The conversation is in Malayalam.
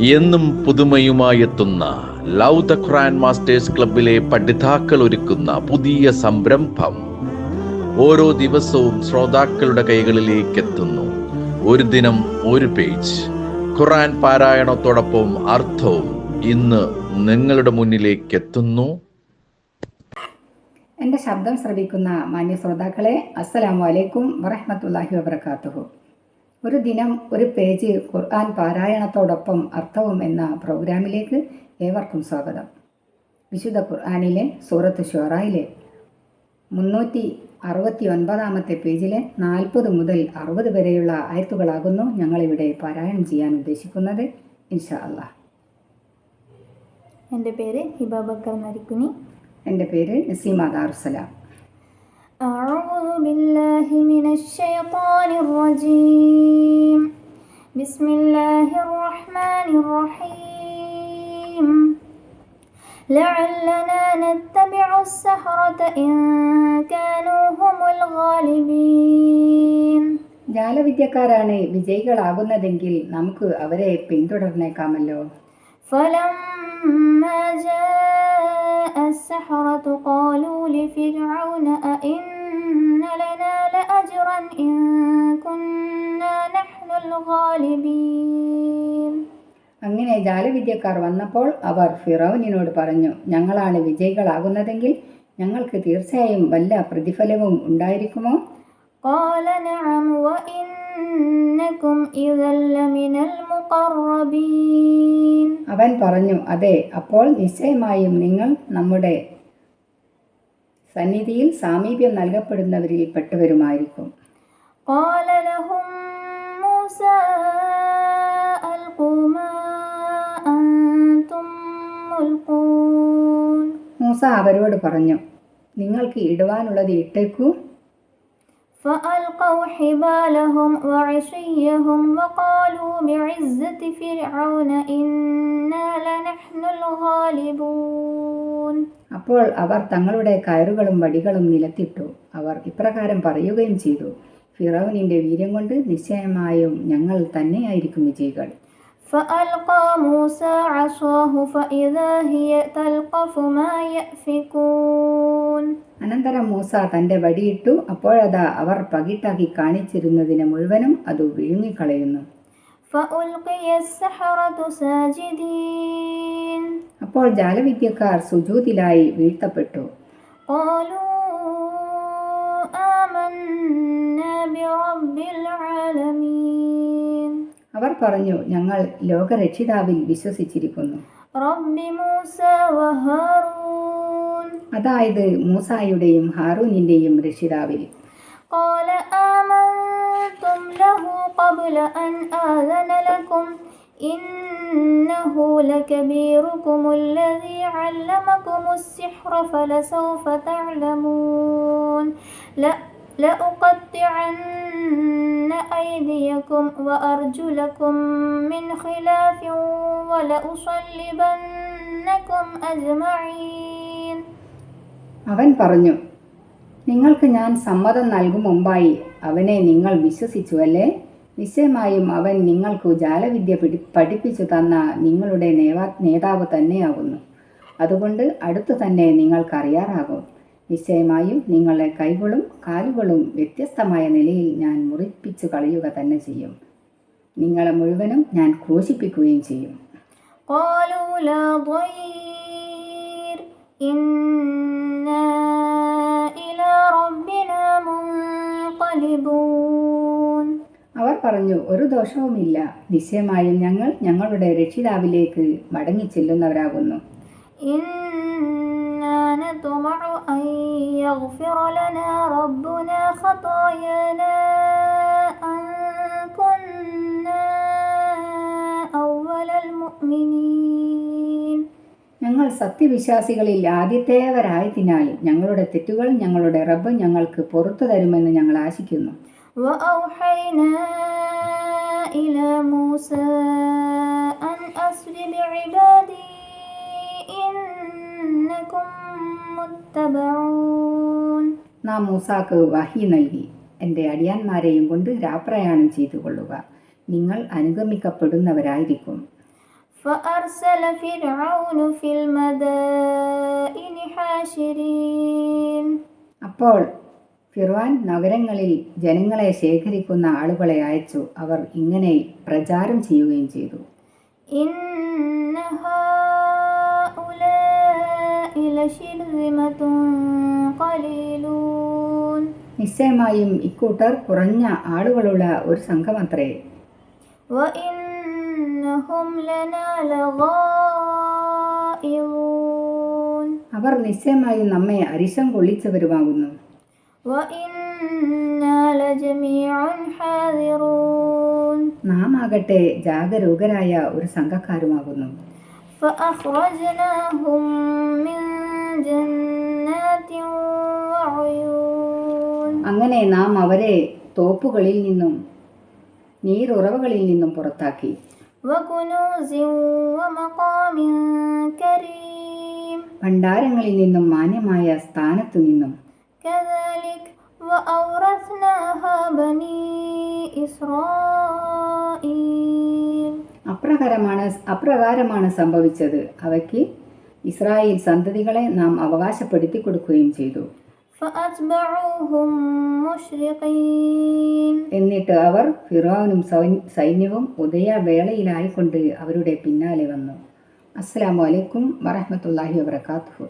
എന്നും പുതുമയുമായെത്തുന്ന ലവ് ദ ഖുർആൻ മാസ്റ്റേഴ്സ് ക്ലബിലെ പഠിതാക്കൾ ഒരുക്കുന്ന പുതിയ സംരംഭം ഓരോ ദിവസവും ശ്രോതാക്കളുടെ കൈകളിലേക്ക് എത്തുന്നു. ഒരു ദിനം ഒരു പേജ് ഖുർആൻ പാരായണത്തോടൊപ്പം അർത്ഥവും ഇന്ന് നിങ്ങളുടെ മുന്നിലേക്ക് എത്തുന്നു. എൻ്റെ ശബ്ദം ശ്രവിക്കുന്ന മാന്യ ശ്രോതാക്കളെ, അസ്സലാമു അലൈക്കും വറഹ്മത്തുള്ളാഹി വബറകാതുഹു. ഒരു ദിനം ഒരു പേജ് ഖുർആൻ പാരായണത്തോടൊപ്പം അർത്ഥവും എന്ന പ്രോഗ്രാമിലേക്ക് ഏവർക്കും സ്വാഗതം. വിശുദ്ധ ഖുർആനിലെ സൂറത്ത് ശുഅറയിലെ 369 പേജിലെ 40 മുതൽ 60 വരെയുള്ള ആയത്തുകളാകുന്നു ഞങ്ങളിവിടെ പാരായണം ചെയ്യാൻ ഉദ്ദേശിക്കുന്നത്. ഇൻഷാ അല്ലാഹ്. എൻ്റെ പേര് ഹിബ ബക്കർ നരിക്കുനി. എൻ്റെ പേര് നസീമ ദാറുസ്സലാം. أعوذ بالله من الشيطان الرجيم. بسم الله الرحمن الرحيم. لعلنا نتبع السحرة إن كانوا هم الغالبين. ജാലവിദ്യക്കാരാണ് വിജയികളാകുന്നതെങ്കിൽ നമുക്ക് അവരെ പിന്തുടർന്നേക്കാമല്ലോ. فلما جاء السحرة قالوا لفرعون أئن لنا لأجرا إن كنا نحن الغالبين. അങ്ങനെ ജാലവിദ്യക്കാർ വന്നപ്പോൾ അവർ ഫിറൗനിനോട് പറഞ്ഞു, ഞങ്ങളാണ് വിജയികളാകുന്നതെങ്കിൽ ഞങ്ങൾക്ക് തീർച്ചയായും വല്ല പ്രതിഫലവും ഉണ്ടായിരിക്കുമോ? قال نعم وإنكم إذا لمن المقربين. അവൻ പറഞ്ഞു, അതെ, അപ്പോൾ നിശ്ചയമായും നിങ്ങൾ നമ്മുടെ സന്നിധിയിൽ സാമീപ്യം നൽകപ്പെടുന്നവരിൽ പെട്ടവരുമായിരിക്കും. قال لهم موسى ألقوا ما أنتم ملقون. മൂസ അവരോട് പറഞ്ഞു, നിങ്ങൾക്ക് ഇടുവാനുള്ളത് ഇട്ടേക്കൂ. فألقوا حبالهم وعصيهم وقالوا بعزة فرعون إنا لنحن الغالبون. അപ്പോൾ അവർ തങ്ങളുടെ കയറുകളും വടികളും നിലത്തിട്ടു. അവർ ഇപ്രകാരം പറയുകയും ചെയ്തു, ഫിറൗനിന്റെ വീര്യം കൊണ്ട് നിശ്ചയമായും ഞങ്ങൾ തന്നെയായിരിക്കും വിജയികൾ. فألقى موسى عصاه فإذا هي تلقف ما يأفكون. അനന്തരം മൂസ തന്റെ വടിയിട്ടു. അപ്പോഴതാ അവർ പകിട്ടാക്കി കാണിച്ചിരുന്നതിനെ മുഴുവനും അത് വിഴുങ്ങിക്കളയുന്നു. فألقي السحرة ساجدين. അപ്പോൾ ജാലവിദ്യക്കാർ സുജൂദിലായി വീഴ്ത്തപ്പെട്ടു. قالوا آمنا برب العالمين. അവർ പറഞ്ഞു, ഞങ്ങൾ ലോകരക്ഷിതാവിൽ വിശ്വസിച്ചിരിക്കുന്നു. رب موسى وهارون. അതായത് മൂസായുടെയും ഹാറൂനിന്റെയും രക്ഷിതാവിൽ. قال آمنتم له قبل أن آذن لكم إنه لكبيركم الذي علمكم السحر فلسوف تعلمون لأقطعن أيديكم وأرجلكم من خلاف ولأصلبنكم أجمعين. അവൻ പറഞ്ഞു, നിങ്ങൾക്ക് ഞാൻ സമ്മതം നൽകും മുമ്പായി അവനെ നിങ്ങൾ വിശ്വസിച്ചുവല്ലേ? നിശ്ചയമായും അവൻ നിങ്ങൾക്കു ജാലവിദ്യ പഠിപ്പിച്ചു തന്ന നിങ്ങളുടെ നേതാവ് തന്നെയാകുന്നു. അതുകൊണ്ട് അടുത്തു തന്നെ നിങ്ങൾക്കറിയാറാകും. നിശ്ചയമായും നിങ്ങളുടെ കൈകളും കാലുകളും വ്യത്യസ്തമായ നിലയിൽ ഞാൻ മുറിപ്പിച്ചു കളയുക തന്നെ ചെയ്യും. നിങ്ങളെ മുഴുവനും ഞാൻ ക്രൂശിപ്പിക്കുകയും ചെയ്യും. قالوا لا ضير إنا إلى ربنا منقلبون. അവർ പറഞ്ഞു, ഒരു ദോഷവുമില്ല, നിശ്ചയമായും ഞങ്ങൾ ഞങ്ങളുടെ രക്ഷിതാവിലേക്ക് മടങ്ങിച്ചെല്ലുന്നവരാകുന്നു. إنا نطمع أن يغفر لنا ربنا خطايانا أن كنا أول المؤمنين. ഞങ്ങൾ സത്യവിശ്വാസികളിൽ ആദ്യത്തേവരായതിനാൽ ഞങ്ങളുടെ തെറ്റുകൾ ഞങ്ങളുടെ റബ്ബ് ഞങ്ങൾക്ക് പുറത്തു തരുമെന്ന് ഞങ്ങൾ ആശിക്കുന്നു. وأوحينا إلى موسى أن أسر بعبادي إنكم متبعون. നാം മൂസാക്ക് വഹി നൽകി, എൻ്റെ അടിയാന്മാരെയും കൊണ്ട് രാപ്രയാണം ചെയ്തു കൊള്ളുക, നിങ്ങൾ അനുഗമിക്കപ്പെടുന്നവരായിരിക്കും. فأرسل فرعون في المدائن حاشرين അപ്പോൾ ഫിർഔൻ നഗരങ്ങളിൽ ജനങ്ങളെ ശേഖരിക്കുന്ന ആളുകളെ അയച്ചു. അവർ ഇങ്ങനെ പ്രചാരം ചെയ്യുകയും ചെയ്തു. إن هؤلاء لشرذمة قليلون നിശ്ചയമായും ഇക്കൂട്ടർ കുറഞ്ഞ ആളുകളുള്ള ഒരു സംഘമത്രേ. وإنهم لنا لغائظون അവർ നിശ്ചയമായും നമ്മെ അരിശം കൊള്ളിച്ചവരുമാകുന്നു. وإنا لجميع حاذرون നാം ആകട്ടെ ജാഗരൂകരായ ഒരു സംഘക്കാരുമാകുന്നു. فأخرجناهم من جنات وعيون അങ്ങനെ നാം അവരെ തോപ്പുകളിൽ നിന്നും നീരുറവകളിൽ നിന്നും പുറത്താക്കി. وكنوز ومقام كريم ഭണ്ഡാരങ്ങളിൽ നിന്നും മാന്യമായ സ്ഥാനത്തു നിന്നും. كذلك وأورثناها بني إسرائيل അപ്രകാരമാണ് സംഭവിച്ചത്. അവയ്ക്ക് ഇസ്രായേൽ സന്തതികളെ നാം അവകാശപ്പെടുത്തി കൊടുക്കുകയും ചെയ്തു. فأتبعوهم مشرقين എന്നിട്ട് അവർ ഫിറഔനും സൈന്യവും ഉദയവേളയിലായിക്കൊണ്ട് അവരുടെ പിന്നാലെ വന്നു. അസ്സലാമു അലൈക്കും വറഹ്മത്തുള്ളാഹി വബറകാതുഹു.